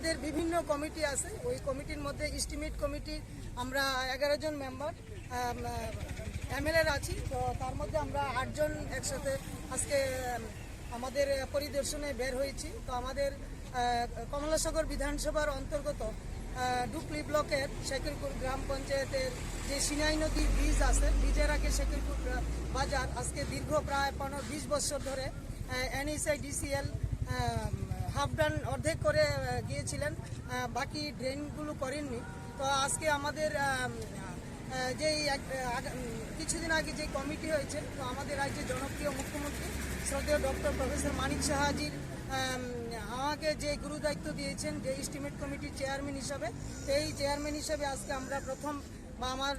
আমাদের বিভিন্ন কমিটি আছে, ওই কমিটির মধ্যে এস্টিমেট কমিটি আমরা 11 জন মেম্বার এমএলএর আছি। তো তার মধ্যে আমরা 8 জন একসাথে আজকে আমাদের পরিদর্শনে বের হয়েছি। তো আমাদের কমলাসাগর বিধানসভার অন্তর্গত ডুকলি ব্লকের শেখিরপুর গ্রাম পঞ্চায়েতের যে সিনাই নদী ব্রিজ আছে, ব্রিজের আগে শেখিরপুর বাজার আজকে দীর্ঘ প্রায় 15-20 বছর ধরে NHIDCL হাফ ডান অর্ধেক করে গিয়েছিলেন, বাকি ড্রেনগুলো করেননি। তো আজকে আমাদের যেই কিছুদিন আগে যে কমিটি হয়েছে, তো আমাদের রাজ্যের জনপ্রিয় মুখ্যমন্ত্রী শ্রদ্ধেয় ডক্টর প্রফেসর মানিক সাহাজির আমাকে যে গুরু দায়িত্ব দিয়েছেন যে এস্টিমেট কমিটির চেয়ারম্যান হিসাবে, সেই চেয়ারম্যান হিসাবে আজকে আমরা প্রথম বা আমার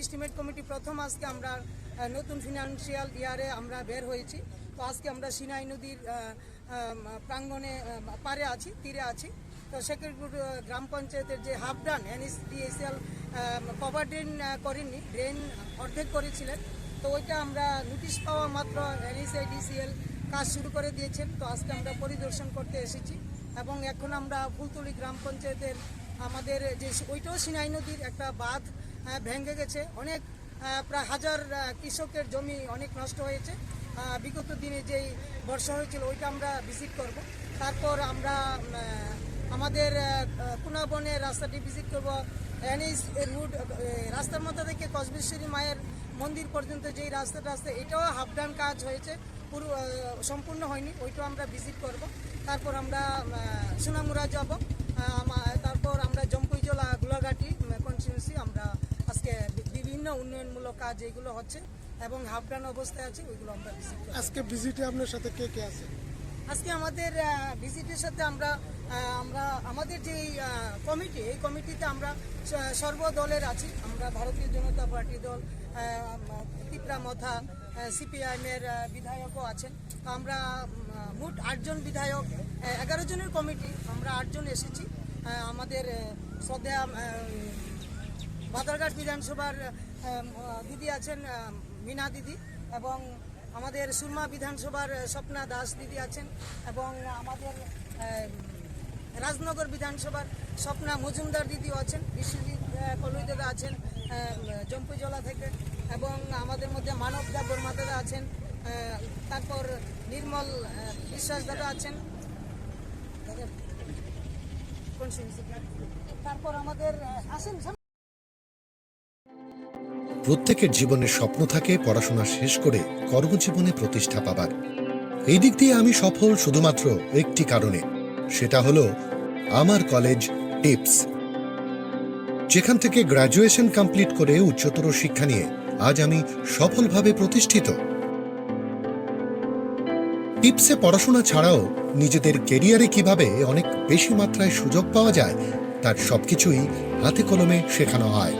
এস্টিমেট কমিটি প্রথম আজকে আমরা নতুন ফিনান্সিয়াল ইয়ারে আমরা বের হয়েছি। তো আজকে আমরা সিনাই নদীর প্রাঙ্গণে পারে আছি, তীরে আছি। তো শেখিরপুর গ্রাম পঞ্চায়েতের যে হাফ ডান NHDCL কভার ড্রেন করেননি, ড্রেন অর্ধেক করেছিলেন। তো ওইটা আমরা নোটিশ পাওয়া মাত্র NHIDCL কাজ শুরু করে দিয়েছেন। তো আজকে আমরা পরিদর্শন করতে এসেছি এবং এখন আমরা ফুলতলি গ্রাম পঞ্চায়েতের আমাদের যে ওইটাও সিনাই নদীর একটা বাঁধ ভেঙে গেছে, অনেক প্রায় হাজার কৃষকের জমি অনেক নষ্ট হয়েছে। বিগত দিনে যেই বর্ষা হয়েছিল ওইটা আমরা ভিজিট করব। তারপর আমরা আমাদের কুনাবনের রাস্তাটি ভিজিট করব। NH রুট রাস্তার মধ্যে থেকে কসবেশ্বরী মায়ের মন্দির পর্যন্ত যেই রাস্তাটা আছে এটাও হাফ ডান কাজ হয়েছে, পুরো সম্পূর্ণ হয়নি, ওইটাও আমরা ভিজিট করব। তারপর আমরা সোনামুড়া যাব, তারপর আমরা জম্পুইজলা গোলাঘাটি কনস্টিটিউয়েন্সি আমরা আজকে বিভিন্ন উন্নয়নমূলক কাজ যেগুলো হচ্ছে এবং হাফ ডান অবস্থায় আছে ওইগুলো আমরা ভিজিট করব। আজকে ভিজিটে আপনার সাথে কে কে আছে? আজকে আমাদের ভিজিটের সাথে আমরা আমাদের যে কমিটি, এই কমিটিতে আমরা সর্বদলের আছি। আমরা ভারতীয় জনতা পার্টি দল, তিপ্রা মথা, CPIM-এর বিধায়কও আছেন। তো আমরা মোট 8 জন বিধায়ক, 11 জনের কমিটি, আমরা 8 জন এসেছি। আমাদের শ্রদ্ধা বাদারঘাট বিধানসভার দিদি আছেন মিনা দিদি, এবং আমাদের সুরমা বিধানসভার স্বপ্না দাস দিদি আছেন, এবং আমাদের রাজনগর বিধানসভার স্বপ্না মজুমদার দিদিও আছেন, বিশ্বজিৎ কলুই দাদা আছেন জম্পুজলা থেকে, এবং আমাদের মধ্যে মানব দা বর্মা দাদা আছেন, তারপর নির্মল বিশ্বাস দাদা আছেন, তারপর আমাদের আসেন। প্রত্যেকের জীবনের স্বপ্ন থাকে পড়াশোনা শেষ করে কর্মজীবনে প্রতিষ্ঠা পাবার। এই দিক দিয়ে আমি সফল শুধুমাত্র একটি কারণে, সেটা হলো আমার কলেজ টিপস, যেখান থেকে গ্র্যাজুয়েশন কমপ্লিট করে উচ্চতর শিক্ষা নিয়ে আজ আমি সফলভাবে প্রতিষ্ঠিত। টিপসে পড়াশোনা ছাড়াও নিজেদের কেরিয়ারে কিভাবে অনেক বেশি মাত্রায় সুযোগ পাওয়া যায় তার সবকিছুই হাতে কলমে শেখানো হয়।